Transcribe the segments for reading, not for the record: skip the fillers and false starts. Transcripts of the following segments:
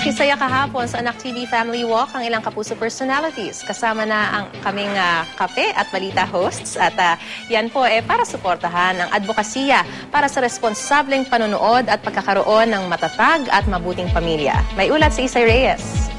Nakisaya kahapon sa Anak TV Family Walk ang ilang kapuso personalities. Kasama na ang kaming kape at balita hosts. At yan po para suportahan ang advokasya para sa responsableng panonood at pagkakaroon ng matatag at mabuting pamilya. May ulat si Isay Reyes.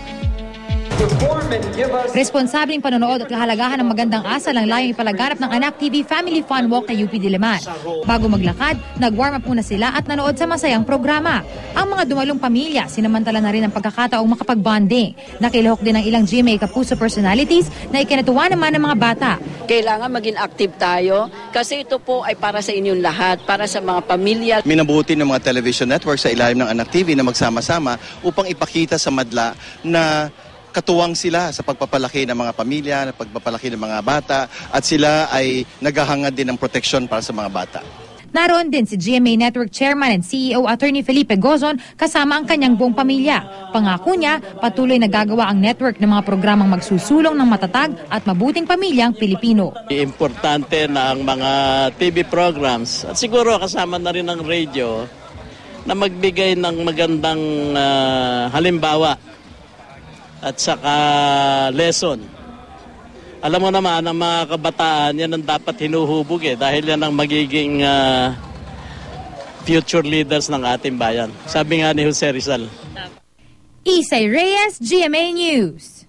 Responsabling panonood at kahalagahan ng magandang asal ang layong ipalaganap ng Anak TV Family Fun Walk na UP Diliman. Bago maglakad, nag-warm up muna sila at nanood sa masayang programa. Ang mga dumalong pamilya, sinamantala na rin ang pagkakataong makapag-bonding. Nakilahok din ang ilang GMA Kapuso personalities na ikinatuwa naman ng mga bata. Kailangan maging active tayo kasi ito po ay para sa inyong lahat, para sa mga pamilya. Minabuti ng mga television network sa ilalim ng Anak TV na magsama-sama upang ipakita sa madla na katuwang sila sa pagpapalaki ng mga pamilya, pagpapalaki ng mga bata, at sila ay naghahangad din ng proteksyon para sa mga bata. Naroon din si GMA Network Chairman and CEO Attorney Felipe Gozon kasama ang kanyang buong pamilya. Pangako niya, patuloy na gagawa ang network ng mga programang magsusulong ng matatag at mabuting pamilyang Pilipino. Importante na ang mga TV programs at siguro kasama na rin ang radio na magbigay ng magandang halimbawa at saka lesson. Alam mo naman, ang mga kabataan, yan ang dapat hinuhubog dahil yan ang magiging future leaders ng ating bayan. Sabi nga ni Jose Rizal. Isay Reyes, GMA News.